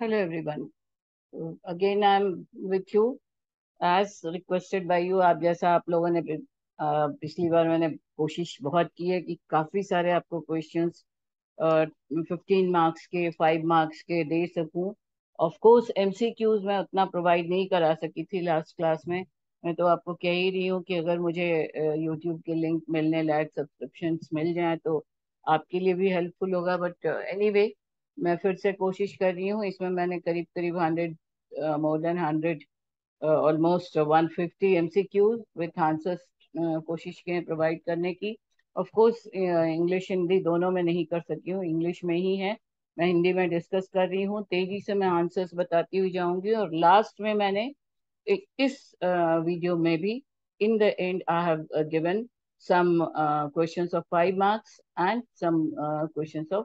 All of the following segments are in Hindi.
Hello everyone. Again I'm with you as requested by you. आप जैसा आप लोगों ने पिछली बार मैंने कोशिश बहुत की है कि काफी सारे आपको क्वेश्चंस 15 मार्क्स के 5 मार्क्स के दे सकूं। ऑफ कोर्स एमसीक्यूज मैं उतना प्रोवाइड नहीं करा सकी थी लास्ट क्लास में। मैं तो आपको कह ही रही हूँ कि अगर मुझे यूट्यूब के लिंक मिलने लायक सब्सक्रिप्शंस मिल जाए तो आपके लिए भी हेल्पफुल होगा। बट एनीवे मैं फिर से कोशिश कर रही हूँ। इसमें मैंने करीब करीब 100, more than 100, almost 150 MCQs with answers कोशिश की है प्रोवाइड करने की। ऑफ कोर्स इंग्लिश हिंदी दोनों में नहीं कर सकी हूँ, इंग्लिश में ही है। मैं हिंदी में डिस्कस कर रही हूँ, तेजी से मैं आंसर्स बताती हुई जाऊंगी और लास्ट में मैंने इस वीडियो में भी in the and I have given some questions of 5 marks and some questions of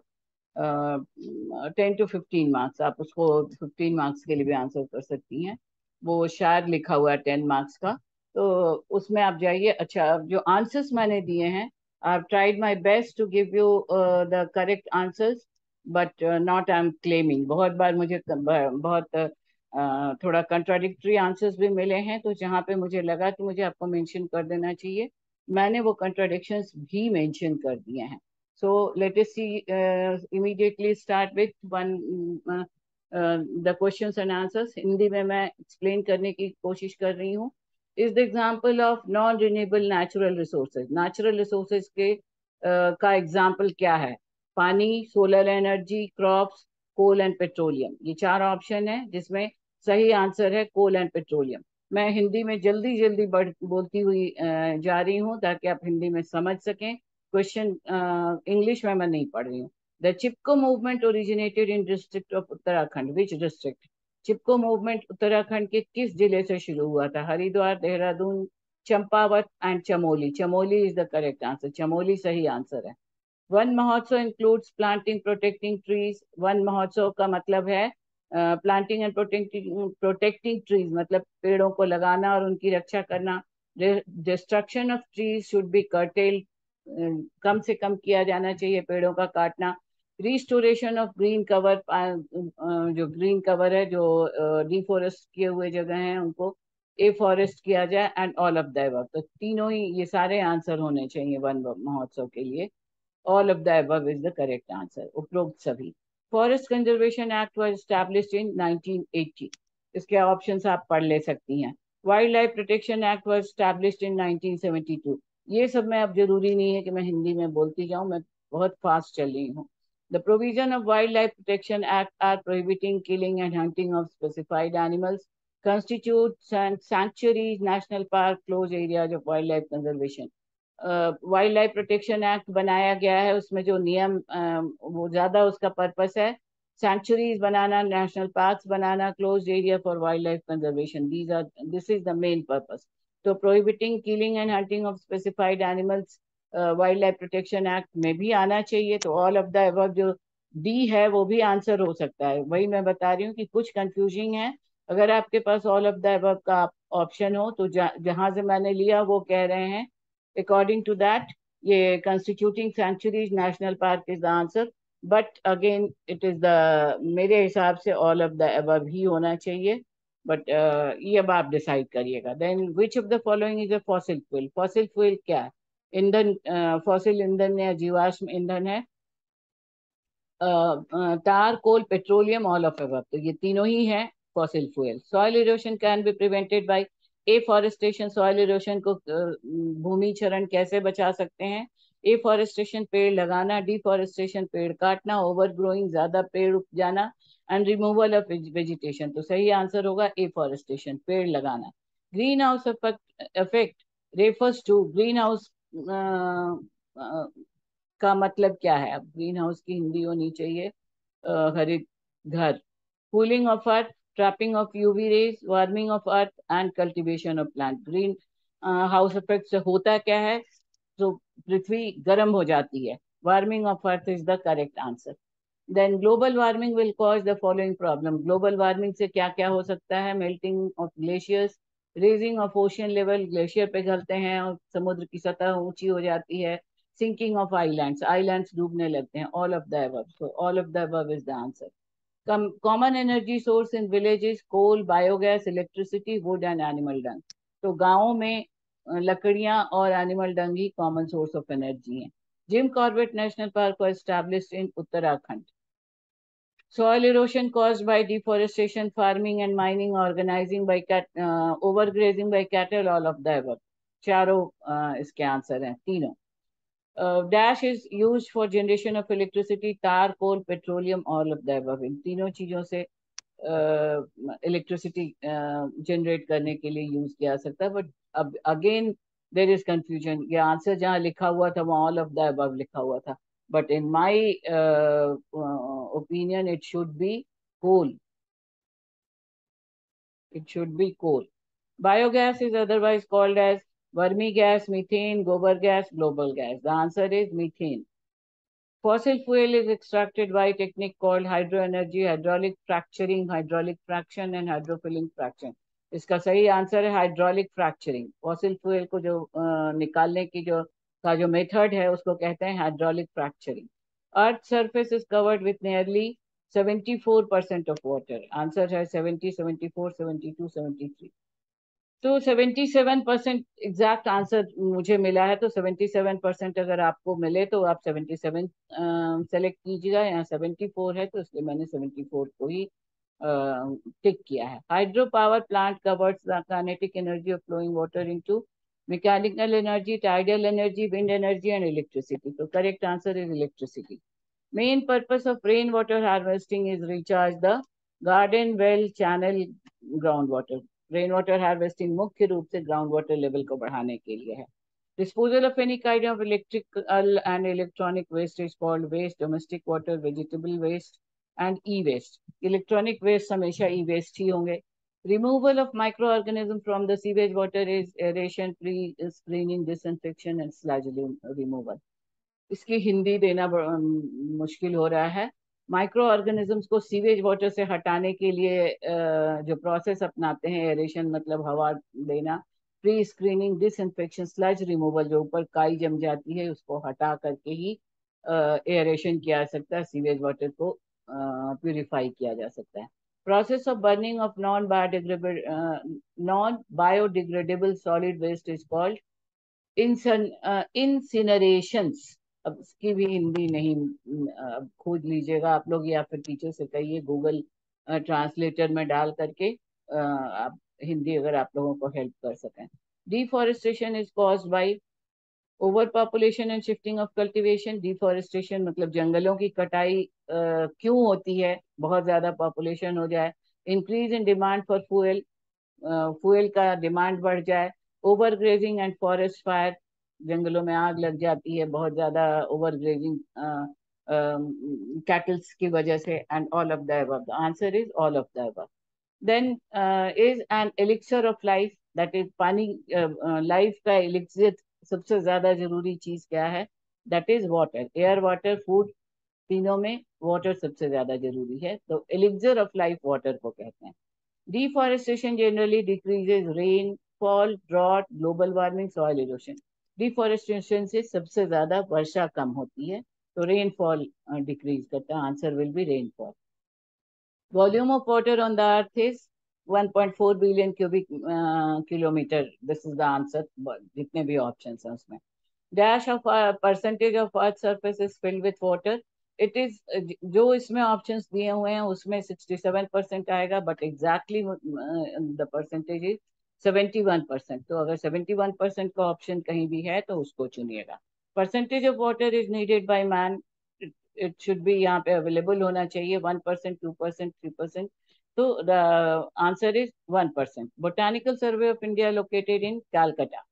10 to 15 marks. आप उसको 15 मार्क्स के लिए भी आंसर कर सकती हैं। वो शायद लिखा हुआ है 10 मार्क्स का, तो उसमें आप जाइए। अच्छा, अब जो आंसर्स मैंने दिए हैं, I tried my best to give you the correct answers, but not I am claiming. बहुत बार मुझे बहुत थोड़ा कंट्राडिक्टरी आंसर्स भी मिले हैं, तो जहाँ पे मुझे लगा कि मुझे आपको मेंशन कर देना चाहिए, मैंने वो कंट्राडिक्शंस भी मेंशन कर दिए हैं। So let us see, immediately start with one, the questions and answers। Hindi में मैं एक्सप्लेन करने की कोशिश कर रही हूँ। Is the example of non renewable natural resources. Natural resources के का एग्जाम्पल क्या है? पानी, solar energy, crops, coal and petroleum. ये चार ऑप्शन है जिसमें सही आंसर है कोल एंड पेट्रोलियम। मैं हिंदी में जल्दी जल्दी बोलती हुई जा रही हूँ ताकि आप हिंदी में समझ सकें। क्वेश्चन इंग्लिश में मैं नहीं पढ़ रही हूँ। The Chipko movement originated in district of Uttarakhand. Which district? Chipko movement Uttarakhand के किस जिले से शुरू हुआ था? Haridwar, Dehradun, Champawat and Chamoli. Chamoli is the correct answer. Chamoli सही आंसर है। वन महोत्सव includes planting protecting trees. One महोत्सव का मतलब है प्लांटिंग एंड प्रोटेक्टिंग ट्रीज, मतलब पेड़ों को लगाना और उनकी रक्षा करना। Destruction of trees should be curtailed, कम से कम किया जाना चाहिए पेड़ों का काटना। रिस्टोरेशन ऑफ ग्रीन कवर, जो ग्रीन कवर है, जो डिफोरेस्ट किए हुए जगह हैं उनको ए फॉरेस्ट किया जाए, and all of the above. तो तीनों ही ये सारे आंसर होने चाहिए वन महोत्सव के लिए। All of the above is the correct answer, उपरोक्त सभी। Forest conservation act was established in 1980। इसके ऑप्शंस आप पढ़ ले सकती हैं। Wild life protection act was established in 1972। ये सब मैं, अब जरूरी नहीं है कि मैं हिंदी में बोलती जाऊं, मैं बहुत फास्ट चल रही हूँ। The provision of wild life protection act are prohibiting killing and hunting of specified animals, constitute sanctuaries, national park, closed areas of wildlife conservation। Wild life protection act बनाया गया है, उसमें जो नियम वो ज्यादा उसका पर्पस है सैंक्चुरीज बनाना, नेशनल पार्क्स बनाना, closed area for wildlife conservation. This is the main purpose. तो prohibiting killing and hunting of specified animals wild life protection act में भी आना चाहिए। तो ऑल ऑफ द अबव जो डी है वो भी आंसर हो सकता है। वही मैं बता रही हूँ कि कुछ कंफ्यूजिंग है। अगर आपके पास ऑल ऑफ द अबव का ऑप्शन हो तो जहां से मैंने लिया वो कह रहे हैं according to that, ये constituting sanctuaries national park is the answer। but again it is the, मेरे हिसाब से all of the above ही होना चाहिए। बट ये अब आप डिसाइड करिएगा। Then which of the following is a fossil fuel? Fossil fuel क्या है? ईंधन, फॉसिल ईंधन या जीवाश्म ईंधन है। तार, coal, petroleum, all of above. तो ये तीनों ही है fossil fuel. Soil erosion can be prevented by afforestation. Soil erosion को भूमि क्षरण कैसे बचा सकते हैं? एफॉरेस्टेशन पेड़ लगाना, डिफॉरेस्टेशन पेड़ काटना, ओवर ग्रोइंग ज्यादा पेड़ उग जाना, एंड रिमूवल ऑफ वेजिटेशन। तो सही आंसर होगा एफॉरेस्टेशन, पेड़ लगाना। Green house effect refers to, green house का मतलब क्या है? अब ग्रीन हाउस की हिंदी होनी चाहिए हरित घर। Cooling of earth, trapping of UV rays, warming of earth and cultivation of plant. Green house effect से होता क्या है? तो पृथ्वी गर्म हो जाती है। Warming of earth is the correct answer. Then global warming will cause the following problem. Global warming से क्या क्या हो सकता है? Melting of glaciers, raising of ocean level, glacier पिघलते हैं और समुद्र की सतह ऊंची हो जाती है। सिंकिंग ऑफ आइलैंड्स, आइलैंड्स डूबने लगते हैं। All of the above. So all of the above is the answer. Common energy source in villages coal, biogas, electricity, wood and animal dung. तो गाँवों में लकड़ियां और एनिमल डंग ही कॉमन सोर्स ऑफ एनर्जी है। Jim Corbett national park was established in Uttarakhand. Soil erosion caused by deforestation, farming and mining, organizing by overgrazing by cattle, all of the above। चारों इसके आंसर हैं, तीनों। Dash is use for generation of electricity, tar, coal, petroleum, all of the above. इन तीनों चीजों से इलेक्ट्रिसिटी जनरेट करने के लिए यूज किया जा सकता है। बट अब अगेन देर इज कंफ्यूजन, ये आंसर जहाँ लिखा हुआ था वो ऑल ऑफ द अबव लिखा हुआ था, but in my opinion it should be coal. It should be coal. Biogas is otherwise called as vermi gas, methane, gobar gas, global gas. The answer is methane. Fossil fuel is extracted by a technique called hydroenergy, hydraulic fracturing, hydraulic fraction and hydrofilling fraction। इसका सही आंसर है हाइड्रोलिक फ्रैक्चरिंग। फॉसिल फ्यूल को जो निकालने की जो मेथड है उसको कहते हैं hydraulic fracturing. Earth surface is covered with nearly 74% of water. Answer है 70, 74, 72, 73। तो 77% एग्जैक्ट आंसर मुझे मिला है, तो 77% अगर आपको मिले तो आप 77 सेलेक्ट कीजिएगा। यहाँ 74 है तो इसलिए मैंने 74 को ही टिक किया है। Hydro power plant covers the kinetic energy of flowing water into mechanical energy, tidal energy, wind energy and electricity. तो correct answer is electricity. Main purpose of rainwater harvesting is recharge the garden well channel groundwater। Rain water harvesting मुख्य रूप से ग्राउंड वाटर लेवल को बढ़ाने के लिए है। Disposal of any kind of electrical and electronic waste is called waste. Domestic water, vegetable waste and e waste. Electronic waste हमेशा ई वेस्ट ही होंगे। Removal of micro organism from the sewage water is aeration, pre screening, disinfection and sludge removal. इसकी हिंदी देना मुश्किल हो रहा है। माइक्रो ऑर्गेनिजम्स को सीवेज वाटर से हटाने के लिए जो प्रोसेस अपनाते हैं, एरेशन मतलब हवा देना, pre screening, disinfection, sludge removal, जो ऊपर काई जम जाती है उसको हटा करके ही एरेशन किया जा सकता है, सीवेज वाटर को प्यूरिफाई किया जा सकता है। Process of burning of non biodegradable solid waste is called incinerations. अब इसकी भी हिंदी नहीं, अब खोज लीजिएगा आप लोग या फिर टीचर से कहिए गूगल ट्रांसलेटर में डाल करके आप हिंदी अगर आप लोगों को हेल्प कर सकें। Deforestation is caused by over population and shifting of cultivation. Deforestation मतलब जंगलों की कटाई क्यों होती है, बहुत ज्यादा पॉपुलेशन हो जाए, increase in demand for fuel, fuel का डिमांड बढ़ जाए, over grazing and forest fire, जंगलों में आग लग जाती है बहुत ज्यादा ओवर ग्रेजिंग कैटल्स की वजह से, and all of the above. The answer is all of the above. Then is an elixir of life, that is पानी, लाइफ का एलिक्सिर सबसे ज्यादा जरूरी चीज क्या है, that is water. Air, water, food, तीनों में वाटर सबसे ज्यादा जरूरी है, तो एलिक्सर ऑफ लाइफ वाटर को कहते हैं। Deforestation generally decreases rainfall, drought, global warming, soil erosion। Deforestation से सबसे ज्यादा वर्षा कम होती है, तो रेनफॉल डिक्रीज करता है। Answer will B rainfall. Volume of water on the earth is 1.4 billion cubic kilometre. This is the answer, जितने भी ऑप्शन हैं उसमें। Dash of percentage of earth surface is filled with water. It is, जो इसमें ऑप्शंस दिए हुए हैं उसमें 67% आएगा, but exactly the percentage is 71%। तो अगर 71% का ऑप्शन कहीं भी है तो उसको चुनिएगा। Percentage of water is needed by man, it should be यहाँ पे अवेलेबल होना चाहिए 1%, 2%, 3%। तो the answer is 1%। Botanical survey of India located in Calcutta.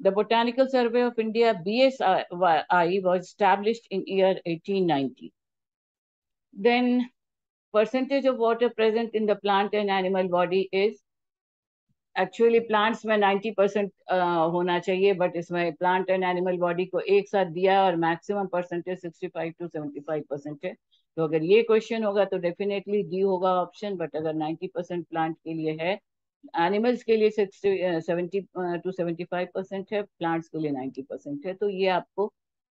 The Botanical Survey of India (BSI) was established in year 1890. Then percentage of water present in the plant and animal body is, actually plants में 90% होना चाहिए, बट इसमें प्लांट एंड एनिमल बॉडी को एक साथ दिया और मैक्सिमम परसेंटेज 65 to 75% है। तो अगर ये क्वेश्चन होगा तो डेफिनेटली डी होगा ऑप्शन, बट अगर 90% प्लांट के लिए है, एनिमल्स के लिए 70 to 75% है, प्लांट्स के लिए 90% है, तो ये आपको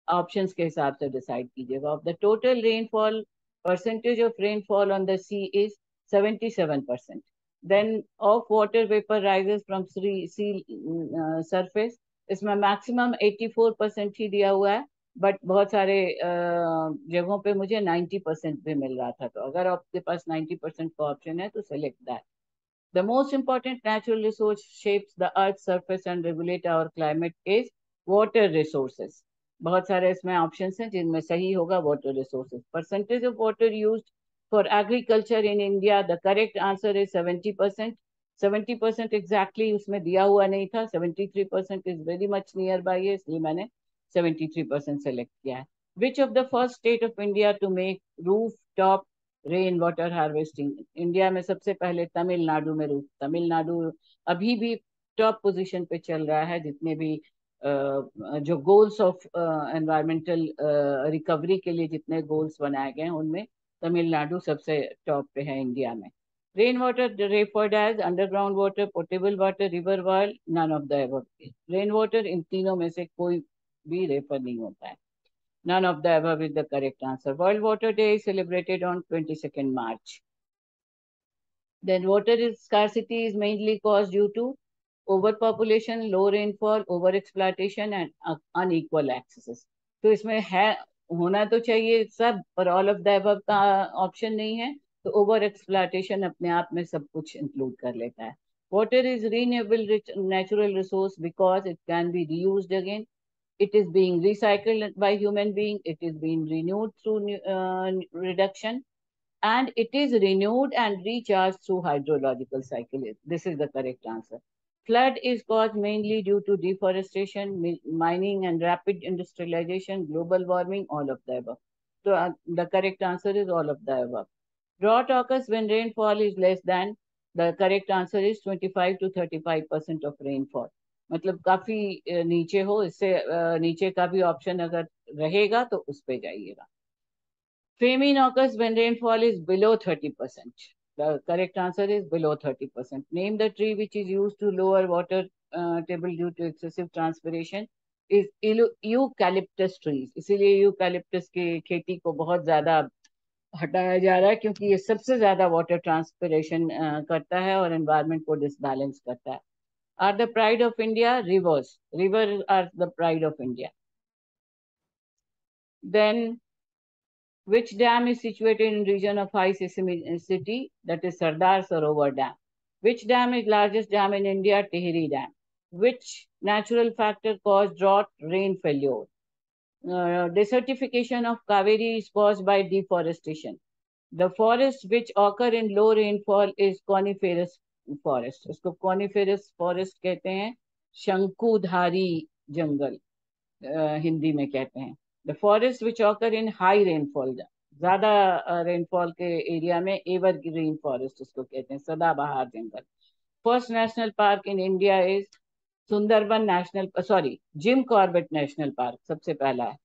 ऑप्शंस के हिसाब से डिसाइड कीजिएगा। Of the total rainfall Percentage of rainfall on the sea is 77%. Then of water vapor rises from sea surface, इसमें मैक्सिमम 84% ही दिया हुआ है, बट बहुत सारे जगहों पे मुझे 90% भी मिल रहा था। तो अगर आपके पास 90% का ऑप्शन है तो select that. The most important natural resource shapes the earth's surface and regulate our climate is water resources. बहुत सारे इसमें ऑप्शंस हैं जिनमें सही होगा water resources. Percentage of water used for agriculture in India, the correct answer is 70%. 70% exactly उसमें दिया हुआ नहीं था, 73% is very much nearby है, इसलिए मैंने 73% select किया है. Which of the first state of India to make rooftop rain water harvesting? India में सबसे पहले तमिलनाडु में तमिलनाडु अभी भी टॉप पोजीशन पे चल रहा है, जितने भी जो गोल्स ऑफ एनवायरमेंटल रिकवरी के लिए जितने गोल्स बनाए गए हैं उनमें तमिलनाडु सबसे टॉप पे है इंडिया में। Rain water referred as underground water, portable water, river wall, none of the above. Rain water इन तीनों में से कोई भी रेफर नहीं होता है। None of the above is the correct answer. World Water Day is celebrated on 22nd March. Then water scarcity is mainly caused due to overpopulation, low rainfall, overexploitation and unequal access. तो इसमें है, होना तो चाहिए सब, पर ऑल ऑफ द अबव का ऑप्शन नहीं है, तो ओवर एक्सप्लॉयटेशन अपने आप में सब कुछ इंक्लूड कर लेता है। Water is renewable natural resource because it can be reused again, it is being recycled by human being, it is being renewed through reduction, and it is renewed and recharged through hydrological cycle. This is the correct answer. Flood is caused mainly due to deforestation, mining and rapid industrialization, global warming, all of the above. So the correct answer is all of the above. Drought occurs when rainfall is less than, the correct answer is 25 to 35% of rainfall. मतलब काफी नीचे हो, इससे नीचे का भी ऑप्शन अगर रहेगा तो उस पे जाइएगा। Famine occurs when rainfall is below 30%. The correct answer is below 30%. Name the tree which is used to lower water table due to excessive transpiration is eucalyptus trees. इसीलिए यूकैलिप्टस की खेती को बहुत ज्यादा हटाया जा रहा है, क्योंकि ये सबसे ज्यादा वाटर ट्रांसपिरेशन करता है और एनवायरनमेंट को डिसबैलेंस करता है। Are the pride of India rivers, river are the pride of India. Then which dam is situated in region of high seismicity? That is Sardar Sarovar Dam. Which dam is largest dam in India? Tehri Dam. Which natural factor caused drought, rain failure? Desertification of Kaveri is caused by deforestation. The forest which occur in low rainfall is coniferous forest. इसको coniferous forest कहते हैं, शंकुधारी जंगल हिंदी में कहते हैं। The forest which occur in high rainfall, ज्यादा रेनफॉल के एरिया में एवरग्रीन फॉरेस्ट उसको कहते हैं, सदाबहार जंगल। First national park in India is Sundarban national, sorry, Jim Corbett national park सबसे पहला है।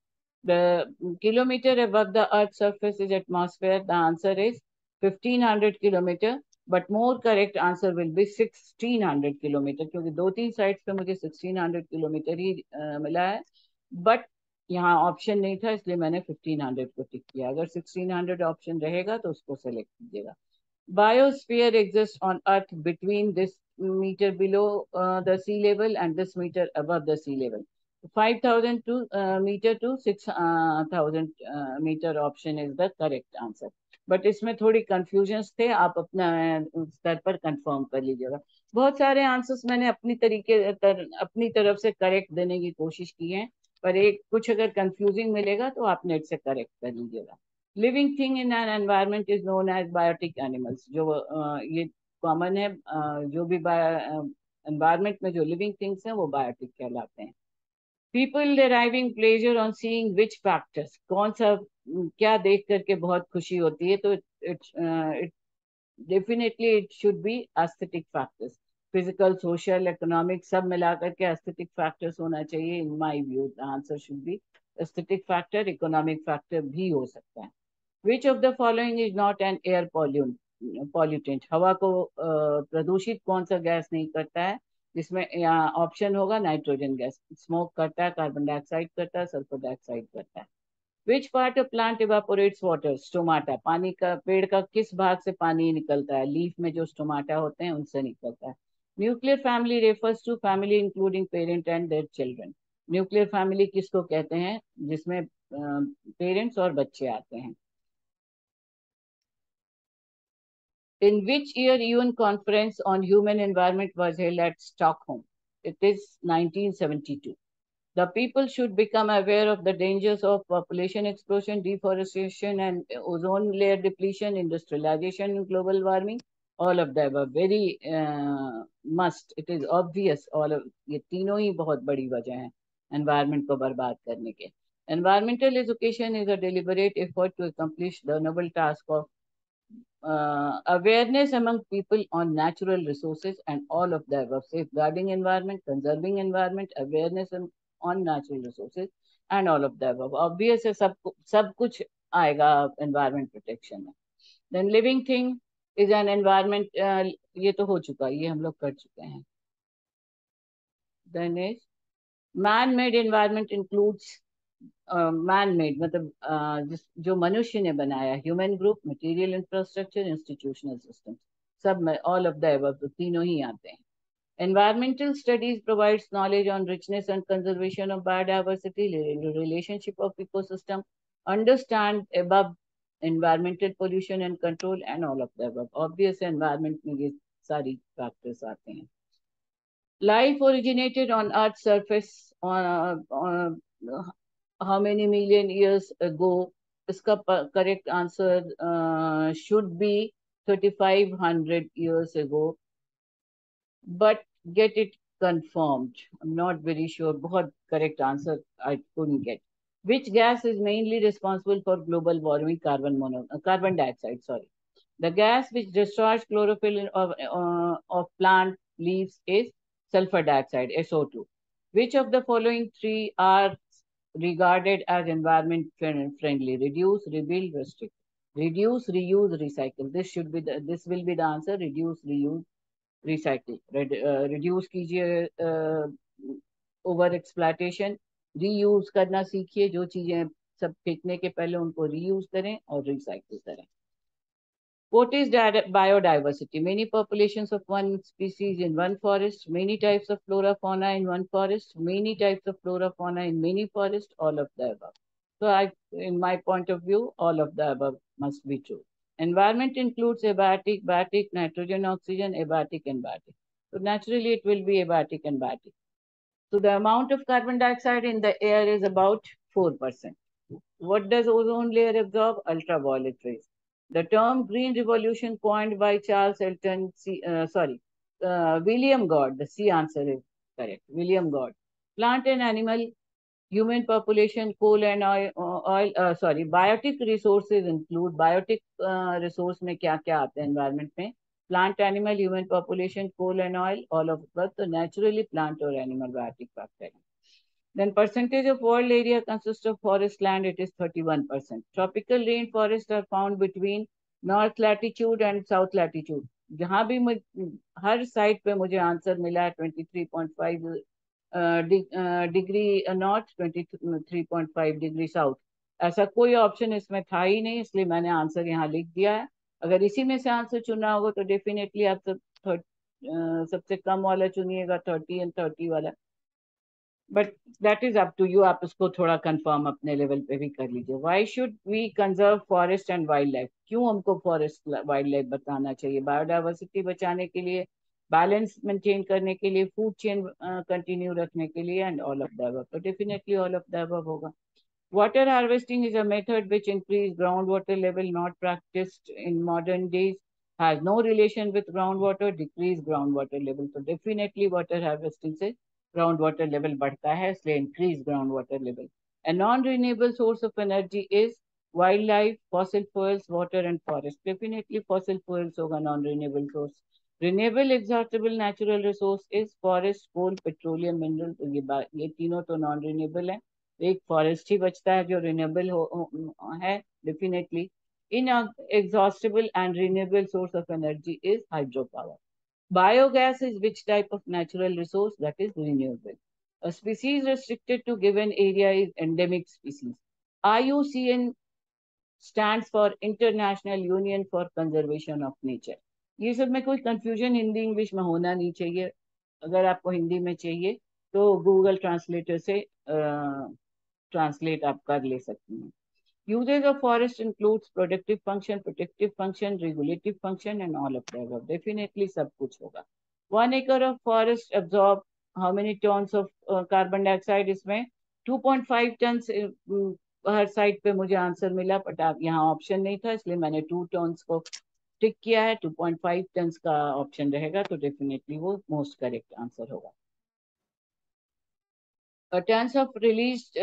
The kilometre above the earth surface is atmosphere, the answer is 1500 kilometre, but more correct answer will be 1600 kilometre, क्योंकि दो तीन साइड्स पे मुझे 1600 किलोमीटर ही मिला है, बट यहाँ ऑप्शन नहीं था, इसलिए मैंने 1500 को टिक किया। अगर 1600 ऑप्शन रहेगा तो उसको सेलेक्ट कीजिएगा। Biosphere exist on earth between this metre below the sea level and this metre above the sea level. 5000 to metre to 6000 metre option is the correct answer, but इसमें थोड़ी कंफ्यूजन्स थे, आप अपना स्तर पर कंफर्म कर लीजिएगा। बहुत सारे आंसर्स मैंने अपनी तरफ से करेक्ट देने की कोशिश की है, पर एक कुछ अगर कंफ्यूजिंग मिलेगा तो आप नेट से करेक्ट कर लीजिएगा। Living thing in an environment is known as biotic animals. जो ये कॉमन है, जो भी एनवायरनमेंट में जो लिविंग थिंग्स हैं वो बायोटिक कहलाते हैं। People deriving pleasure on seeing which factors, कौन सा क्या देख करके बहुत खुशी होती है, तो it definitely it should B aesthetic factors. Physical, social, economic सब मिलाकर के एस्थेटिक फैक्टर्स होना चाहिए। In my view the answer should be aesthetic factor, economic factor भी हो सकता है। विच of the following is not an air pollutant, हवा को प्रदूषित कौन सा गैस नहीं करता है, जिसमें ऑप्शन होगा नाइट्रोजन गैस। स्मोक करता है, कार्बन डाइऑक्साइड करता है, सल्फर डाइऑक्साइड करता है। Which part of plant evaporates water? Stomata. पानी का पेड़ का किस भाग से पानी निकलता है? लीफ में जो स्टोमाटा होते हैं उनसे निकलता है। Nuclear family refers to family including parent and their children. Nuclear family किसको कहते हैं जिसमें पेरेंट्स और बच्चे आते हैं? In which year UN Conference on Human Environment was held at Stockholm? It is 1972. The people should become aware of the dangers of population explosion, deforestation, and ozone layer depletion, industrialization, and global warming. All of them are very must. It is obvious. All of ये तीनों ही बहुत बड़ी वजह हैं environment को बर्बाद करने के. Environmental education is a deliberate effort to accomplish the noble task of awareness among people on natural resources and all of the above, safeguarding environment, conserving environment, awareness on natural resources and all of the above. Obvious है सब कुछ आएगा environment protection में. Then living thing is an environment, ये तो हो चुका, ये हम लोग कर चुके हैं. Then is man-made environment includes man made मतलब जो मनुष्य ने बनाया, human group, material infrastructure, institutional system, सब में ऑल ऑफ द अबव तो तीनों ही आते हैं. Environmental studies provides knowledge on richness and conservation of biodiversity, relationship of ecosystem, understand above environmental pollution and control and all of the above. Obvious environment में ये सारी factors आते हैं. Life originated on Earth's surface on how many million years ago? इसका correct answer should be 3500 years ago, but get it confirmed. I'm not very sure. बहुत correct answer I couldn't get. Which gas is mainly responsible for global warming? Carbon dioxide. Sorry. The gas which destroys chlorophyll of plant leaves is sulfur dioxide, SO2. Which of the following three are regarded as environment friendly? Reduce, rebuild, restrict. Reduce, reuse, recycle. This will be the answer. Reduce, reuse, recycle. Reduce कीजिए ओवर एक्सप्लॉयटेशन. रीयूज करना सीखिए, जो चीजें सब फेंकने के पहले उनको रीयूज करें और रिसाइकिल करें. What is biodiversity? Many populations of one species in one forest, many types of flora fauna in one forest, many types of flora fauna in many forests, all of the above. So in my point of view, all of the above must be true. Environment includes abiotic, biotic, nitrogen, oxygen, abiotic and biotic. So naturally it will be abiotic and biotic. So the amount of carbon dioxide in the air is about 4%. What does ozone layer absorb? Ultraviolet rays. The term Green Revolution coined by Charles Elton, William God, the C answer is correct, William God. Plant and animal, human population, coal and biotic resources include, biotic resource में क्या क्या आते हैं environment में? Plant, animal, human population, coal and oil, all of that. So naturally plant or animal biotic factor. Then percentage of world area consists of forest land, it is 31%. Tropical rainforests are found between north latitude and south latitude. जहाँ भी हर साइड पे मुझे आंसर मिला 23.5 डिग्री नॉर्थ, 23.5 डिग्री साउथ. ऐसा कोई ऑप्शन इसमें था ही नहीं, इसलिए मैंने आंसर यहाँ लिख दिया है. अगर इसी में से आंसर चुना होगा तो डेफिनेटली आप सबसे कम वाला चुनिएगा, 30 एंड 30 वाला. But that is up to you, आप इसको थोड़ा कंफर्म अपने लेवल पे भी कर लीजिए. Why should we conserve forest and wild life? क्यों हमको फॉरेस्ट वाइल्ड लाइफ बताना चाहिए? बायोडाइवर्सिटी बचाने के लिए, बैलेंस मेंटेन करने के लिए, फूड चेन कंटिन्यू रखने के लिए and all of the above. तो definitely all of the above होगा. Water harvesting is a method which increases groundwater level, not practiced in modern days, has no relation with groundwater, decrease groundwater level. So definitely water harvesting से groundwater level बढ़ता है, इसलिए increase groundwater level. A non-renewable source of energy is wildlife, fossil fuels, water and forest. Definitely fossil fuels होगा non-renewable source. Renewable exhaustible natural resource is forest, coal, petroleum, mineral. तो ये तीनों तो non-renewable है. एक फॉरेस्ट ही बचता है जो रिन्यूएबल है. Definitely in exhaustible and renewable source of energy is hydro power. Biogas is which type of natural resource? That is renewable. A species restricted to given area is endemic species. IUCN stands for international union for conservation of nature. ये सब में कोई कंफ्यूजन हिंदी इंग्लिश में होना नहीं चाहिए। अगर आपको हिंदी में चाहिए तो गूगल ट्रांसलेटर से ट्रांसलेट आप कर ले सकती हैं। Uses of forest includes protective function, regulative function, and all of the above. Definitely सब कुछ होगा। 1 acre of forest absorb how many tons of carbon dioxide? इसमें 2.5 tons हर साइड पे मुझे आंसर मिला, बट आप यहाँ ऑप्शन नहीं था इसलिए मैंने 2 टन्स को टिक किया है। 2.5 टन्स का ऑप्शन रहेगा तो डेफिनेटली वो मोस्ट करेक्ट आंसर होगा। Tons of released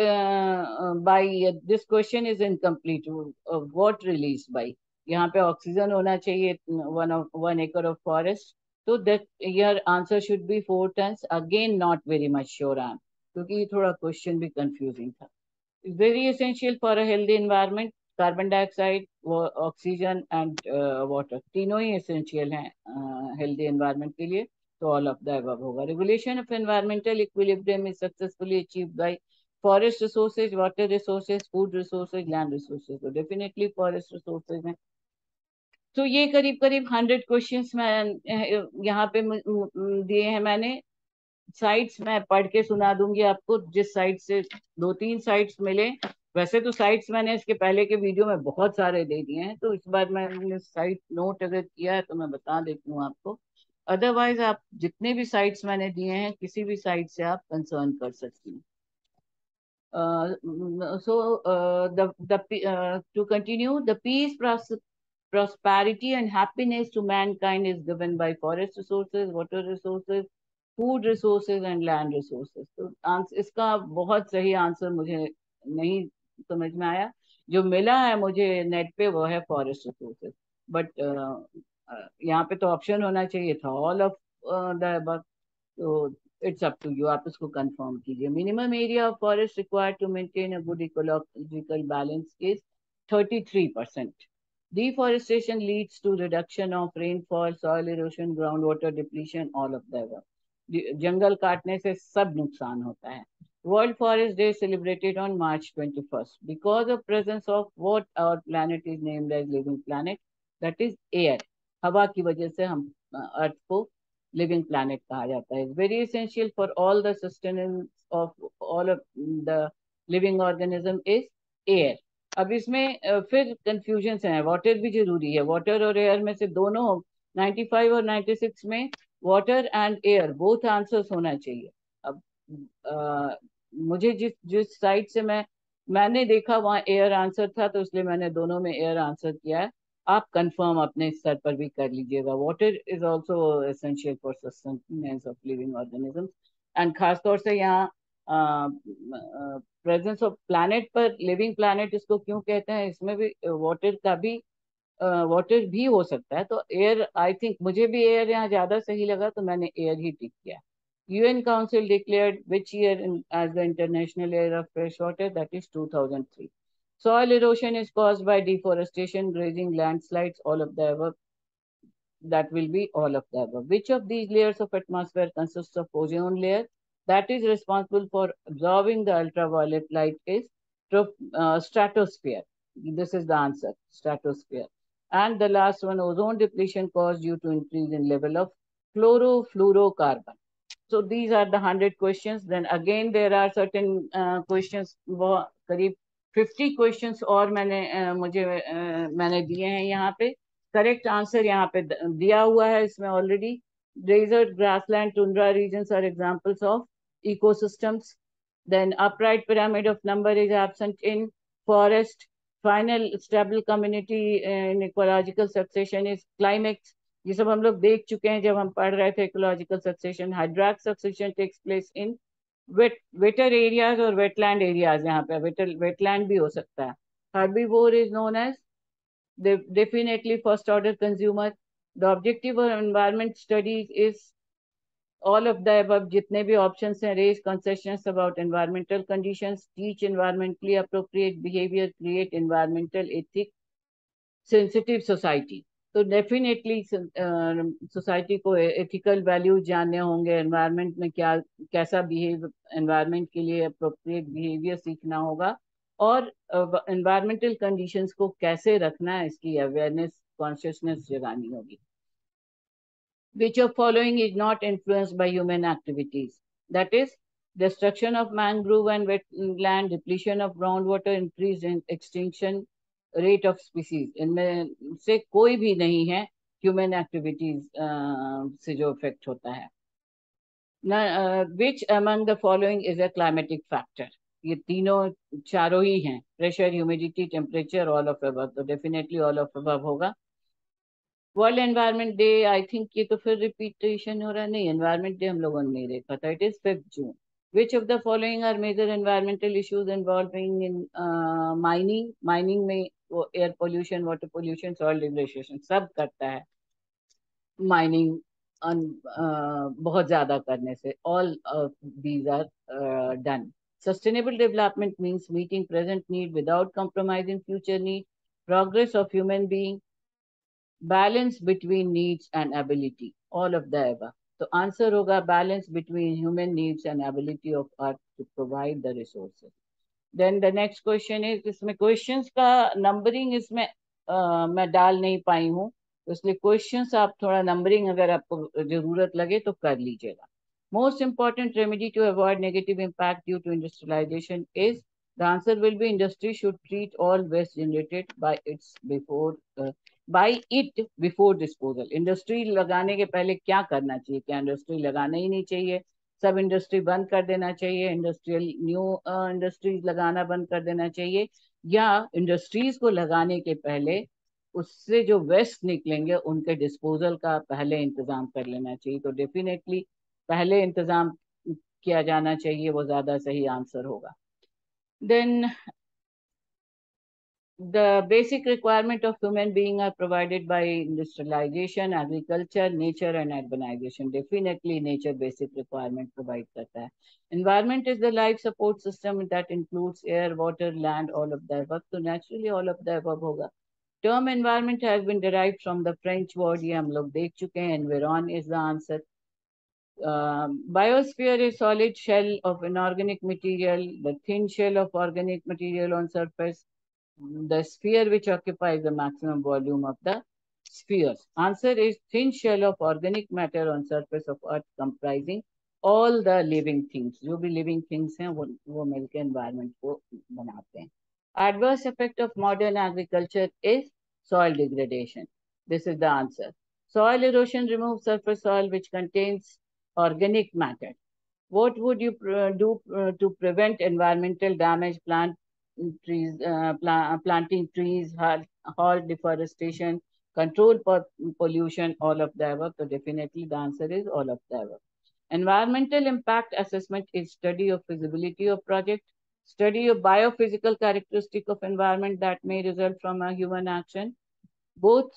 by this question is incomplete. What released by? यहाँ पे ऑक्सीजन होना चाहिए 1 acre of forest, तो that your answer should be 4 tons. Again, not very much sure on, क्योंकि ये थोड़ा क्वेश्चन भी कंफ्यूजिंग था। Very essential for a healthy environment. Carbon dioxide, oxygen and water तीनों ही एसेंशियल हैं हेल्दी एनवायरनमेंट के लिए, तो ऑल ऑफ द अबव होगा। Regulation of environmental equilibrium is successfully achieved by forest resources, water resources, food resources, land resources. तो डेफिनेटली फॉरेस्ट रिसोर्सेज हैं। तो ये करीब करीब 100 क्वेश्चंस मैं यहाँ पे दिए हैं मैंने। साइट्स मैं पढ़ के सुना दूंगी आपको, जिस साइट से 2-3 साइट्स मिले। वैसे तो साइट्स मैंने इसके पहले के वीडियो में बहुत सारे दे दिए हैं, तो इस बार मैंने साइट नोट अगर किया है तो मैं बता देती हूँ आपको। अदरवाइज आप जितने भी साइट्स मैंने दिए हैं किसी भी साइट से आप कंसर्न कर सकती हैं। To continue, the peace, prosperity, and happiness to mankind is given by forest resources, water resources, food resources and land resources. तो इसका बहुत सही आंसर मुझे नहीं समझ में आया। जो मिला है मुझे नेट पे वो है फॉरेस्ट रिसोर्सेज, बट यहाँ पे तो ऑप्शन होना चाहिए था ऑल ऑफ द अबव। तो इट्स अप टू यू, आप इसको कंफर्म कीजिए। Minimum area of forest required to maintain a good ecological balance is 33%। Deforestation leads to reduction of rainfall, soil erosion, groundwater depletion, all of the above. जंगल काटने से सब नुकसान होता है। World forest day celebrated on March 21st because of presence of what our planet is named as living planet, that is air. हवा की वजह से हम अर्थ को लिविंग प्लैनेट कहा जाता है। Very essential for all the sustenance of all of the living organism is air. अब इसमें फिर कंफ्यूजन हैं, वाटर भी जरूरी है। वाटर और एयर में से दोनों 95 और 96 में water and air both answers होना चाहिए। अब मुझे जिस जिस साइड से मैंने देखा वहाँ एयर आंसर था, तो इसलिए मैंने दोनों में एयर आंसर किया है। आप कंफर्म अपने स्तर पर भी कर लीजिएगा। Water is also essential for sustenance of living organisms, and खासतौर से यहाँ प्रेजेंस ऑफ प्लैनेट पर, लिविंग प्लैनेट इसको क्यों कहते हैं, इसमें भी वाटर का भी वाटर भी हो सकता है। तो एयर, आई थिंक मुझे भी एयर यहाँ ज्यादा सही लगा तो मैंने एयर ही टिक किया। UN Council declared which year as the International Year of Fresh Water? That is 2003. Soil erosion is caused by deforestation, grazing, landslides, all of the above. That will be all of the above. Which of these layers of atmosphere consists of ozone layer? That is responsible for absorbing the ultraviolet light is stratosphere. This is the answer, stratosphere. And the last one, ozone depletion caused due to increase in level of chlorofluorocarbon. So these are the 100 questions. Then again there are certain questions, वो करीब 50 questions और मैंने दिए हैं यहाँ पे। करेक्ट आंसर यहाँ पे दिया हुआ है इसमें already. Desert, grassland, tundra regions are examples of ecosystems. Then upright pyramid of number is absent in forest. Final stable community in ecological succession is climax. ये सब हम लोग देख चुके हैं जब हम पढ़ रहे थे ecological succession. Hydrarch succession takes place in water areas और वेटलैंड एरियाज। यहाँ पे वेटलैंड भी हो सकता है। Herbivore is known as definitely first order consumer. The objective of environment studies is all of the above जितने भी options हैं: raise consciousness about environmental conditions, teach environmentally appropriate behavior, create environmental ethic, sensitive society. तो डेफिनेटली सोसाइटी को एथिकल वैल्यूज जानने होंगे, एनवायरनमेंट में क्या कैसा बिहेव, एनवायरनमेंट के लिए अप्रोप्रिएट बिहेवियर सीखना होगा, और एनवायरमेंटल कंडीशंस को कैसे रखना है, इसकी अवेयरनेस कॉन्शियसनेस जगानी होगी. Which of following is not influenced by human activities? That is, destruction of mangrove and wetland, depletion of groundwater, increase in extinction rate of species. इनमें से कोई भी नहीं है human activities से जो इफेक्ट होता है. Which among the following is a climatic factor? ये तीनों चारों ही हैं, pressure, humidity, temperature, all of above. तो डेफिनेटली ऑल ऑफ अबव होगा. World environment day, I think ये तो फिर रिपीटेशन हो रहा है. नहीं, एनवायरनमेंट डे हम लोगों ने नहीं देखा था. It is 5 June. Which of the following are major environmental issues involving in mining? Mining में वो air pollution, water pollution, soil degradation सब करता है माइनिंग बहुत ज्यादा करने से. All these are done. Sustainable development means meeting present need without compromising future need. Progress of human being. Balance between needs and ability. All of the above. तो आंसर होगा balance between human needs and ability of earth to provide the resources. Then the next question is, इसमें questions का numbering इसमें मैं डाल नहीं पाई हूँ, तो इसलिए questions आप थोड़ा numbering अगर आपको जरूरत लगे तो कर लीजिएगा. Most important remedy to avoid negative impact due to industrialization is, the answer will be, industry should treat all waste generated by it before disposal. Industry लगाने के पहले क्या करना चाहिए? क्या इंडस्ट्री लगाना ही नहीं चाहिए? सब इंडस्ट्री बंद कर देना चाहिए? इंडस्ट्रियल न्यू इंडस्ट्रीज लगाना बंद कर देना चाहिए? या इंडस्ट्रीज को लगाने के पहले उससे जो वेस्ट निकलेंगे उनके डिस्पोजल का पहले इंतजाम कर लेना चाहिए? तो डेफिनेटली पहले इंतजाम किया जाना चाहिए, वो ज्यादा सही आंसर होगा. Then the basic requirement of human being are provided by industrialization, agriculture, nature and urbanization. Definitely nature basic requirement provide करता है. Environment is the life support system that includes air, water, land, all of the above. So naturally all of the above होगा. Term environment has been derived from the French word, ये हम लोग देख चुके हैं. Environ is the answer. Biosphere is solid shell of inorganic material, the thin shell of organic material on surface. The sphere which occupies the maximum volume of the spheres. Answer is thin shell of organic matter on surface of earth comprising all the living things. जो भी living things हैं वो मिलके environment को बनाते हैं. Adverse effect of modern agriculture is soil degradation. This is the answer. Soil erosion removes surface soil which contains organic matter. What would you do to prevent environmental damage? Planting trees, halt deforestation, control pollution, all of the above. So definitely the answer is all of the above. Environmental impact assessment is study of feasibility of project, study of biophysical characteristic of environment that may result from a human action. Both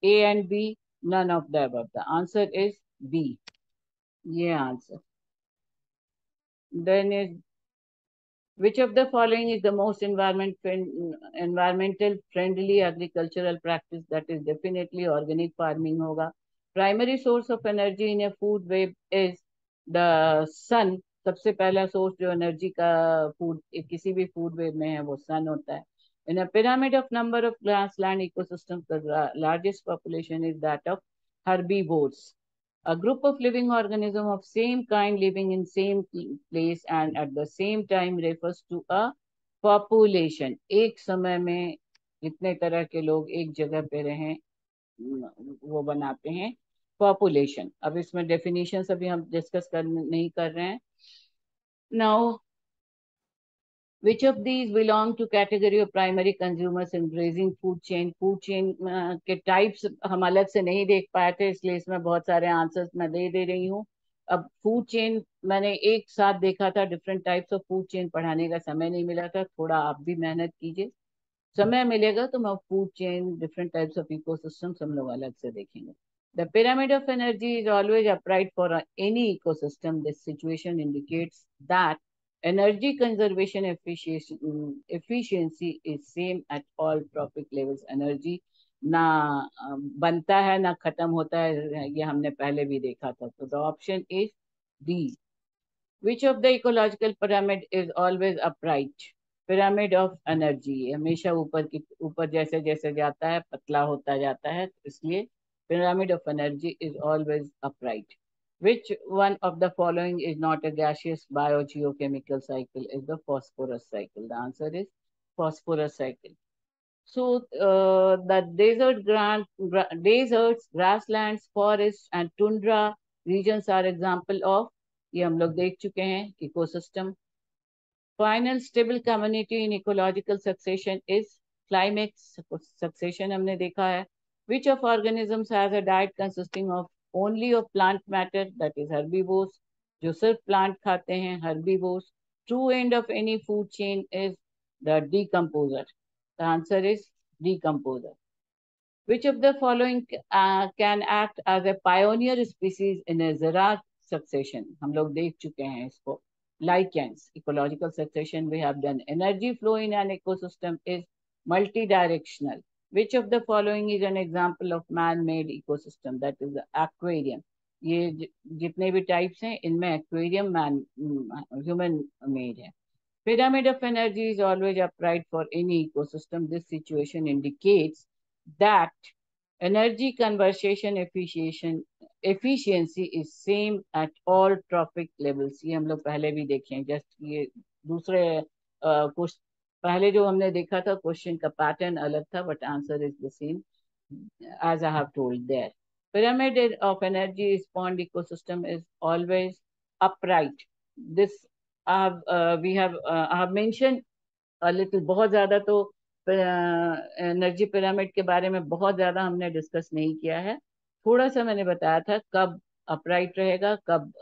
A and B, none of the above. The answer is B. Yeah, answer. Then is, which of the following is the most environmental friendly agricultural practice? That is definitely organic farming होगा. Primary source of energy in a food web is the sun. सबसे पहला सोर्स जो एनर्जी का फूड किसी भी फूड वेब में है वो सन होता है. In a pyramid of number of grassland ecosystems, the largest population is that of herbivores. A group of living organisms of same kind living in same place and at the same time refers to a population. एक समय में जितने तरह के लोग एक जगह पे रहें वो बनाते हैं population. अब इसमें definitions अभी हम डिस्कस नहीं कर रहे हैं. Now, which of these belong to category of primary consumers in grazing food chain? Food chain के types हम अलग से नहीं देख पाए थे, इसलिए इसमें बहुत सारे आंसर्स मैं दे रही हूँ. अब फूड चेन मैंने एक साथ देखा था, different types of food chain पढ़ाने का समय नहीं मिला था. थोड़ा आप भी मेहनत कीजिए, समय मिलेगा तो मैं food chain different types of ecosystems हम लोग अलग से देखेंगे. The pyramid of energy is always upright for any ecosystem. This situation indicates that energy conservation efficiency is same at all trophic levels. Energy ना बनता है ना खत्म होता है, ये हमने पहले भी देखा था. तो the option is D. Which of the ecological pyramid is always upright? Pyramid of energy, हमेशा ऊपर जैसे जैसे जाता है पतला होता जाता है, इसलिए pyramid of energy is always upright. Which one of the following is not a gaseous biogeochemical cycle? Is the phosphorus cycle. The answer is phosphorus cycle. So the deserts, grasslands, forests and tundra regions are example of, ये हम लोग देख चुके हैं, ecosystem. Final stable community in ecological succession is climate succession, हमने देखा है. Which of organisms has a diet consisting of only of plant matter, that is herbivores, जो सिर्फ plant खाते हैं, herbivores. True end of any food chain is the decomposer. The answer is decomposer. Which of the following can act as a pioneer species in a zigzag succession? हम लोग देख चुके हैं इसको. Lichens, ecological succession we have done. Energy flow in an ecosystem is multidirectional. Which of the following is an example of man-made ecosystem? That is the aquarium. ये जितने भी types हैं इनमें aquarium man human made है. Pyramid of energy is always upright for any ecosystem. This situation indicates that energy conservation efficiency is same at all trophic levels. ये हम लोग पहले भी देखे हैं. जस्ट ये दूसरे कुछ पहले जो हमने देखा था क्वेश्चन का पैटर्न अलग था, but answer is the same as I have told there. Pyramid of energy spawned ecosystem is always upright. This I have mentioned a little. बहुत ज्यादा तो एनर्जी पिरामिड के बारे में बहुत ज्यादा हमने डिस्कस नहीं किया है. थोड़ा सा मैंने बताया था कब अपराइट रहेगा, कब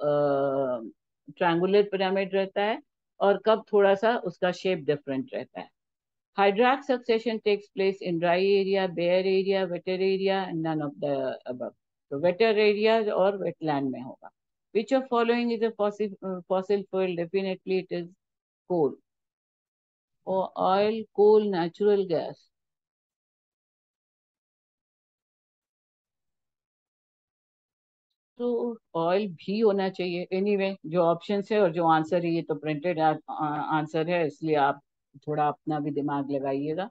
ट्रायंगुलर पिरामिड रहता है, और कब थोड़ा सा उसका शेप डिफरेंट रहता है. Hydraulic succession takes place in dry area, bare area, wetter area, and none of the above. तो wetter areas और wetland में होगा. Which of following is a fossil fuel? Definitely it is coal. Or oil, coal, natural gas. तो ऑयल भी होना चाहिए. एनीवे जो ऑप्शन है और जो आंसर है, ये तो प्रिंटेड आंसर है, इसलिए आप थोड़ा अपना भी दिमाग लगाइएगा.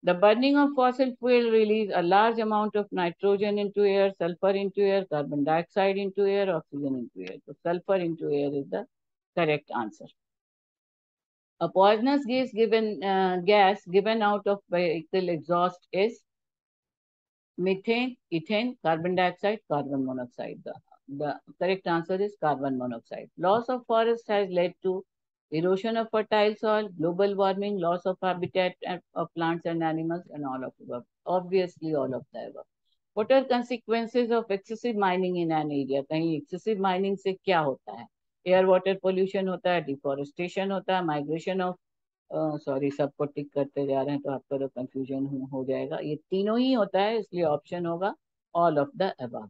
The burning of fossil fuel release a large amount of nitrogen into air, sulfur into air, carbon dioxide into air, oxygen into air. So sulfur into air is the correct answer. A poisonous gas given out of vehicle exhaust is methane, ethane, carbon dioxide, carbon monoxide. The correct answer is carbon monoxide. Loss of forest has led to erosion of fertile soil, global warming, loss of habitat of plants and animals, and all of the above. Obviously, all of the above. What are consequences of excessive mining in an area? कहीं excessive mining से क्या होता है? एयर वाटर पोल्यूशन होता है, डिफोरेस्टेशन होता है, माइग्रेशन ऑफ, सॉरी सबको टिक करते जा रहे हैं तो आपका तो कंफ्यूजन हो जाएगा. ये तीनों ही होता है, इसलिए ऑप्शन होगा all of the above.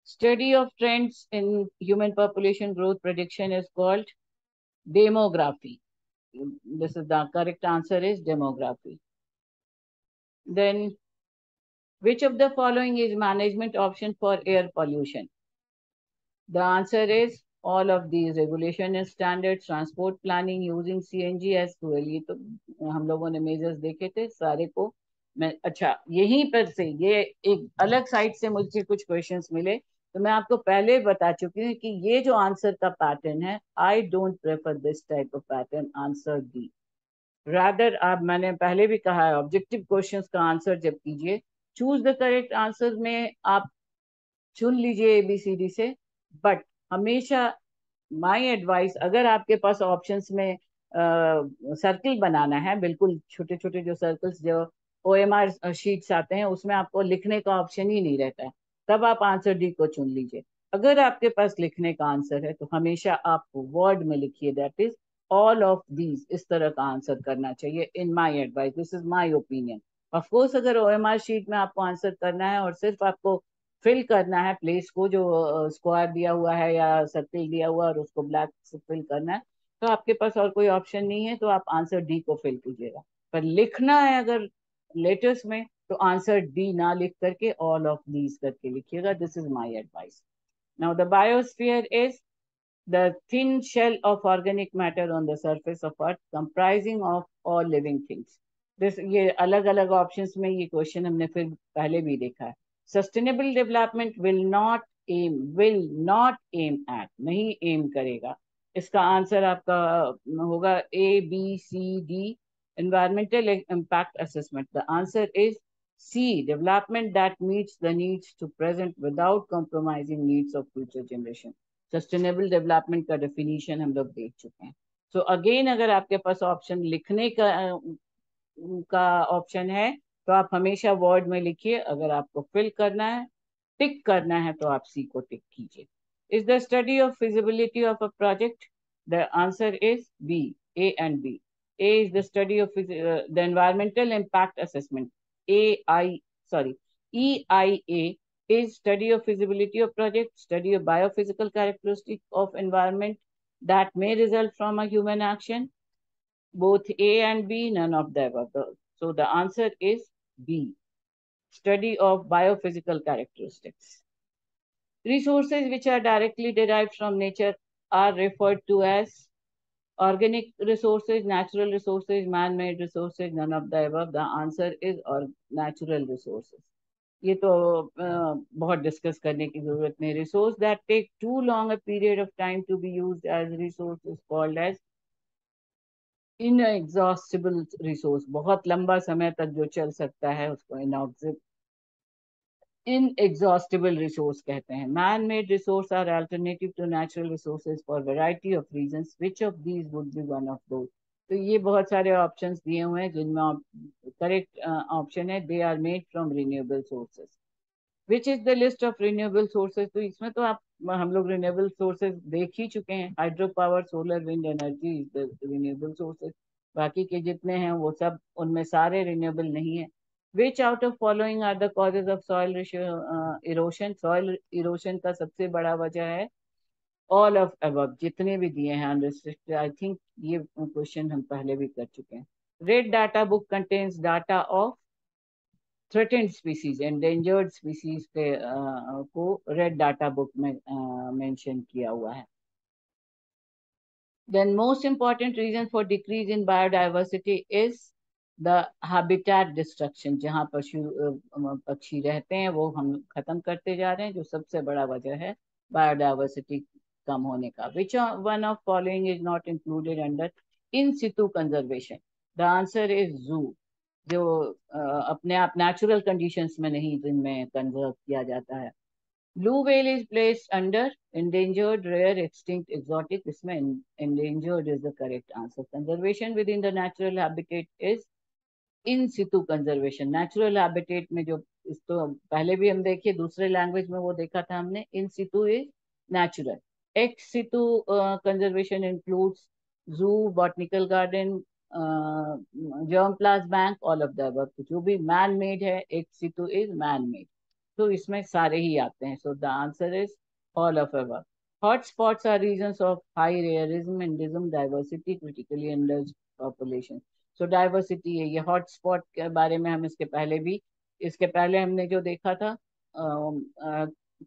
Study of trends in human population growth prediction is called demography. This is the correct answer is demography. Then which of the following is management option for air pollution? The answer is all of these. Regulation and standards, transport planning, using CNG as fuel. ये तो हम लोगों ने मेजर्स देखे थे सारे को. मैं अच्छा यहीं पर से ये एक अलग साइड से मुझे कुछ क्वेश्चंस मिले, तो मैं आपको पहले बता चुकी हूँ कि ये जो आंसर का पैटर्न है, I don't prefer this type of pattern. Answer D. Rather आप, मैंने पहले भी कहा है, ऑब्जेक्टिव क्वेश्चंस का आंसर जब कीजिए, चूज द करेक्ट आंसर में आप चुन लीजिए एबीसीडी से, बट हमेशा माय एडवाइस, अगर आपके पास ऑप्शंस में सर्कल बनाना है, बिल्कुल छोटे छोटे जो सर्कल्स जो ओएमआर शीट्स आते हैं उसमें आपको लिखने का ऑप्शन ही नहीं रहता है, तब आप आंसर डी को चुन लीजिए. अगर आपके पास लिखने का आंसर है तो हमेशा आप वर्ड में लिखिए, that is all of these. इस तरह का आंसर करना चाहिए in my advice. This is my opinion. Of course अगर ओएमआर शीट में आपको आंसर करना है और सिर्फ आपको फिल करना है प्लेस को, जो स्क्वायर दिया हुआ है या सर्कल दिया हुआ और उसको ब्लैक से फिल करना है, तो आपके पास और कोई ऑप्शन नहीं है, तो आप आंसर डी को फिल कीजिएगा. पर लिखना है अगर लेटर्स में, तो आंसर डी ना लिख करके ऑल ऑफ दीज करके लिखिएगा. This is my advice. Now the biosphere is the thin shell of organic matter on the surface of earth comprising of all living things. This ये अलग अलग ऑप्शंस में ये क्वेश्चन हमने फिर पहले भी देखा है. Sustainable development will not aim at, नहीं एम करेगा. इसका आंसर आपका होगा ABCD, environmental impact assessment. The answer is C, development that meets the needs to present without compromising needs of future generation. Sustainable development का डेफिनेशन हम लोग देख चुके हैं. सो अगेन अगर आपके पास ऑप्शन लिखने का ऑप्शन है तो आप हमेशा वर्ड में लिखिए. अगर आपको फिल करना है, टिक करना है, तो आप सी को टिक कीजिए. Is the study of feasibility of a project? The answer is B, A and B. A is the study of the environmental impact assessment. EIA is study of feasibility of project, study of biophysical characteristics of environment that may result from a human action. Both A and B, none of the above. So the answer is B, study of biophysical characteristics. Resources which are directly derived from nature are referred to as organic resources, natural resources, man-made resources, none of the above. The answer is or natural resources. ये तो बहुत डिस्कस करने की जरूरत नहीं. Resource that take too long a period of time to be used as resource is called as inexhaustible resource. बहुत लंबा समय तक जो चल सकता है उसको inexhaustible resource कहते हैं. Man-made resource are alternative to natural resources for variety of reasons. Which of these would be one of those? तो ये बहुत सारे ऑप्शंस दिए हुए हैं जिनमें करेक्ट ऑप्शन है they are made from renewable sources. Which is the list of renewable sources? तो इसमें तो आप हम लोग रिन्यूएबल सोर्सेज देख ही चुके हैं. Hydro power, solar, wind energy is the renewable sources. बाकी के जितने हैं वो सब उनमें सारे रिन्यूएबल नहीं है. Which out of following are the causes of soil erosion? Soil erosion का सबसे बड़ा वजह है ऑल ऑफ अबव, जितने भी दिए हैं अनरिस्ट्रिक्टेड. आई थिंक ये क्वेश्चन हम पहले भी कर चुके हैं. Red data book contains data of threatened species, endangered species के को रेड डाटा बुक में मेंशन किया हुआ है. Then most important reason for decrease in biodiversity is the habitat destruction. जहाँ पक्षी रहते हैं वो हम खत्म करते जा रहे हैं, जो सबसे बड़ा वजह है बायोडाइवर्सिटी कम होने का. Which one of following is not included under in situ conservation? The answer is zoo. जो अपने आप नेचुरल कंडीशंस में नहीं, जिनमें कंजर्व किया जाता है. Blue whale is placed under endangered, rare, extinct, exotic. इसमें endangered is the correct answer. Conservation within the natural habitat is in situ conservation. Natural habitat में जो इस तो पहले भी हम देखिए दूसरे लैंग्वेज में वो देखा था हमने. In situ is natural. Ex situ conservation includes zoo, botanical garden, germ plasm bank, all of the above. जो भी man made है, ex situ is man made. तो इसमें सारे ही आते हैं. So the answer is all of above. Hotspots are regions of high rearism, endism, diversity, critically endangered population. So diversity है ये. हॉटस्पॉट के बारे में हम इसके पहले हमने जो देखा था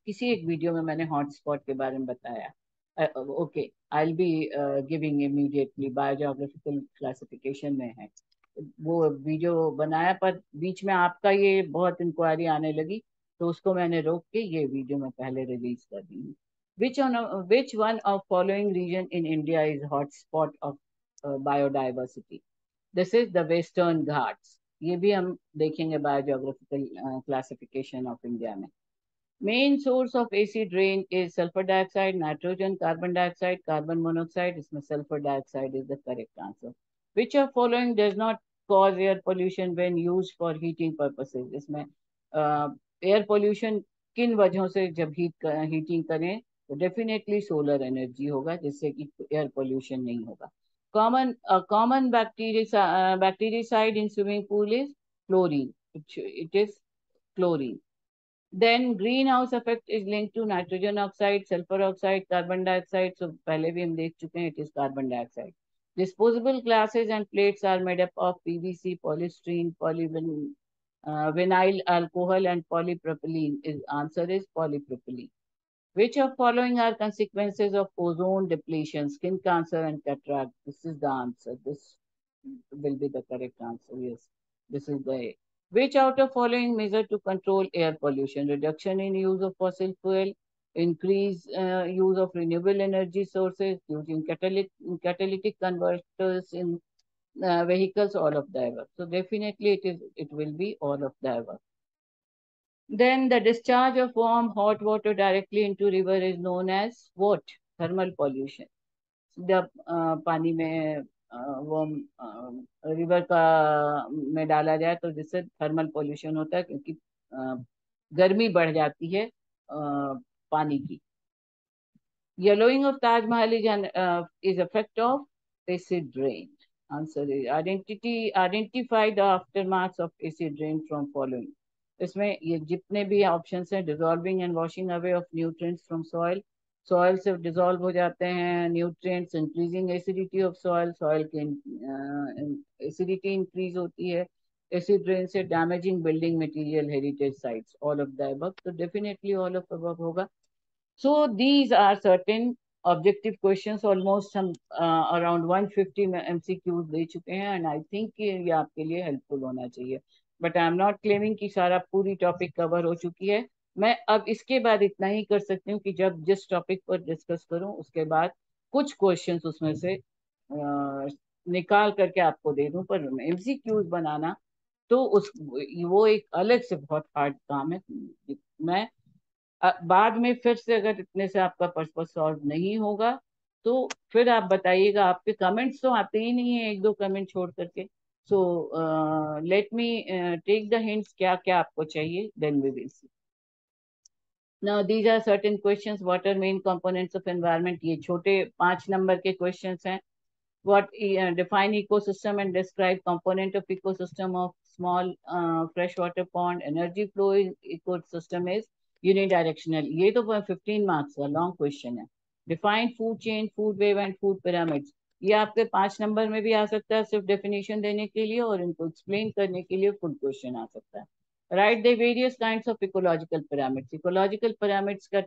किसी एक वीडियो में मैंने हॉटस्पॉट के बारे में बताया. Okay, I will be giving immediately. Biogeographical classification में है वो वीडियो बनाया, पर बीच में आपका ये बहुत इंक्वायरी आने लगी तो उसको मैंने रोक के ये वीडियो में पहले रिलीज कर दी हूँ. Which one of following region in India is hotspot of biodiversity? This is the Western Ghats. ये भी हम देखेंगे बायोजियोग्राफिकल क्लासिफिकेशन ऑफ इंडिया में. Main source of acid rain is sulfur dioxide, nitrogen, carbon dioxide, carbon monoxide. इसमें sulfur dioxide is the correct answer. Which of following does not cause air pollution when used for heating purposes? इसमें एयर पोल्यूशन किन वजहों से जब हीटिंग करें तो डेफिनेटली सोलर एनर्जी होगा, जिससे कि एयर पोल्यूशन नहीं होगा. Common bactericide in swimming pool is chlorine. It is chlorine. Then greenhouse effect is linked to nitrogen oxide, sulfur oxide, carbon dioxide. So पहले भी हम देख चुके हैं, it is carbon dioxide. Disposable glasses and plates are made up of PVC, polystyrene, vinyl alcohol and polypropylene. Is answer is polypropylene. Which of following are consequences of ozone depletion? Skin cancer and cataract. This is the answer. This will be the correct answer. Yes, this is the A. Which out of following measure to control air pollution? Reduction in use of fossil fuel, increase use of renewable energy sources, using catalytic converters in vehicles, all of the above. So definitely it will be all of the above. Then the discharge of warm hot water directly into river is known as what? Thermal pollution. जब पानी में वार्म रिवर का में डाला जाए तो जिससे थर्मल पोल्यूशन होता है, क्योंकि गर्मी बढ़ जाती है पानी की. Yellowing of Taj Mahal is effect of acid rain. Answer is identify the aftermaths of acid rain from following. इसमें ये जितने भी ऑप्शंस हैं, dissolving and washing away of nutrients from soil, soil से डिसॉल्व हो जाते हैं nutrients, increasing acidity of soil, soil की एसिडिटी इंक्रीज होती है, एसिड रेन से damaging building material, heritage sites, all of the above. तो डेफिनेटली ऑल ऑफ अबव होगा. So these are certain objective questions. Almost हम around 150 MCQs दे चुके हैं, and I think कि ये आपके लिए helpful होना चाहिए. But I am not claiming कि सारा पूरी टॉपिक कवर हो चुकी है. मैं अब इसके बाद इतना ही कर सकती हूँ कि जब जिस टॉपिक पर डिस्कस करूँ उसके बाद कुछ क्वेश्चंस उसमें से निकाल करके आपको दे दूं. पर MCQs बनाना तो उस वो एक अलग से बहुत हार्ड काम है. मैं बाद में फिर से अगर इतने से आपका पर्पस सॉल्व नहीं होगा तो फिर आप बताइएगा. आपके कमेंट्स तो आते ही नहीं है, एक दो कमेंट छोड़ करके. So let me take the hints, क्या क्या आपको चाहिए, then we will see. Now these are certain questions. What are main components of environment? ये छोटे 5 नंबर के क्वेश्चंस हैं. What define ecosystem and describe component of ecosystem of small freshwater pond. Energy flow in ecosystem is unidirectional. ये तो 15 मार्क्स का लॉन्ग क्वेश्चन है. Define food chain, food web and food pyramids. ये आपके 5 नंबर में भी आ सकता है सिर्फ डेफिनेशन देने के लिए, और इनको एक्सप्लेन करने के लिए फुल क्वेश्चन आ सकता है. Right the various kinds of ecological pyramids. Ecological pyramids का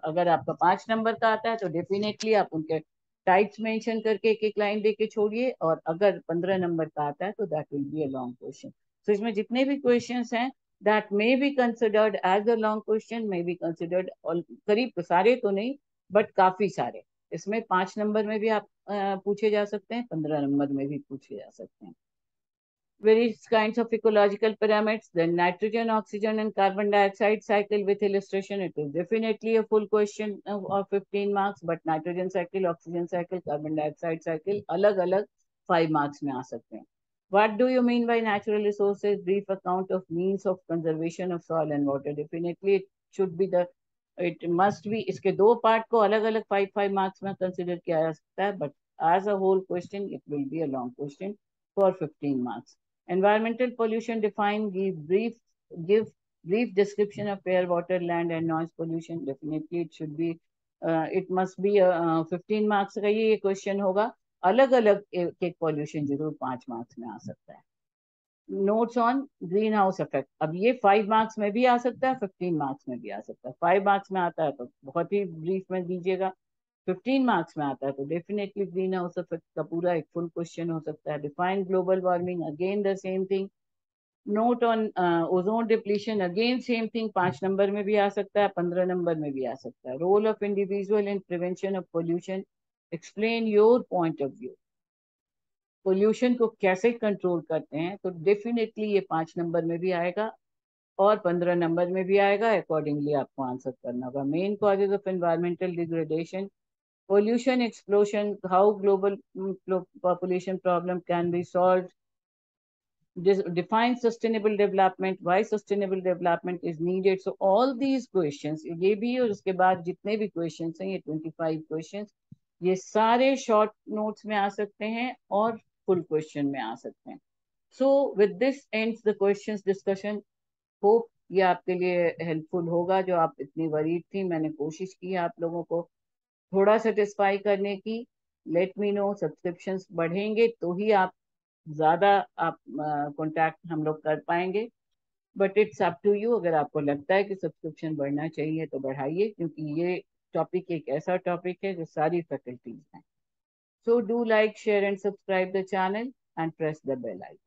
अगर आपका 5 नंबर का आता है तो डेफिनेटली आप उनके टाइप्स मेंशन करके एक एक लाइन देके छोड़िए, और अगर 15 नंबर का आता है तो that will be a long question. तो इसमें जितने भी क्वेश्चंस हैं that may be considered as a long question, may be considered, करीब सारे तो नहीं बट काफी सारे. इसमें 5 नंबर में भी आप पूछे जा सकते हैं, 15 नंबर में भी पूछे जा सकते हैं. Various kinds of ecological pyramids, then nitrogen, oxygen, and carbon dioxide cycle with illustration. It is definitely a full question of 15 marks, but nitrogen cycle, oxygen cycle, carbon dioxide cycle, अलग-अलग 5 marks में आ सकते हैं. What do you mean by natural resources? Brief account of means of conservation of soil and water. Definitely it should be the, it must be. इसके दो पार्ट को अलग-अलग 5 marks में कंसिडर किया जा सकता है, but as a whole question it will be a long question for 15 marks. Environmental pollution define, give brief description of air, water, land and noise pollution. Definitely it should be it must be 15 marks का ये क्वेश्चन होगा. अलग अलग एक पॉल्यूशन जरूर 5 मार्क्स में आ सकता है. Notes on green house effect. अब ये 5 मार्क्स में भी आ सकता है, 15 मार्क्स में भी आ सकता है. 5 मार्क्स में आता है तो बहुत ही ब्रीफ में दीजिएगा. 15 मार्क्स में आता है तो डेफिनेटली ग्रीन हाउस इफेक्ट का पूरा एक फुल क्वेश्चन हो सकता है. Define global warming, again the same thing. Note on ozone depletion, again same thing. 5 number में भी आ सकता है, 15 नंबर में भी आ सकता है. Role of individual in prevention of pollution, explain your point of view. Pollution को कैसे कंट्रोल करते हैं, तो डेफिनेटली ये 5 नंबर में भी आएगा और 15 नंबर में भी आएगा. अकॉर्डिंगली आपको आंसर करना होगा. Main causes of environmental degradation, pollution explosion, how global population problem can be solved. Define sustainable development, why sustainable development is needed. So all these questions, ये भी और उसके बाद जितने भी questions हैं, ये 25 questions, ये सारे short notes में आ सकते हैं और full question में आ सकते हैं. So with this ends the questions discussion. Hope ये आपके लिए helpful होगा. जो आप इतनी worried थी, मैंने कोशिश की आप लोगों को थोड़ा सेटिस्फाई करने की. Let me know. सब्सक्रिप्शंस बढ़ेंगे तो ही आप ज्यादा आप कांटेक्ट हम लोग कर पाएंगे. But it's up to you. अगर आपको लगता है कि सब्सक्रिप्शन बढ़ना चाहिए तो बढ़ाइए, क्योंकि ये टॉपिक एक ऐसा टॉपिक है जो सारी फैकल्टीज हैं। So do like, share and subscribe the channel and press the bell icon.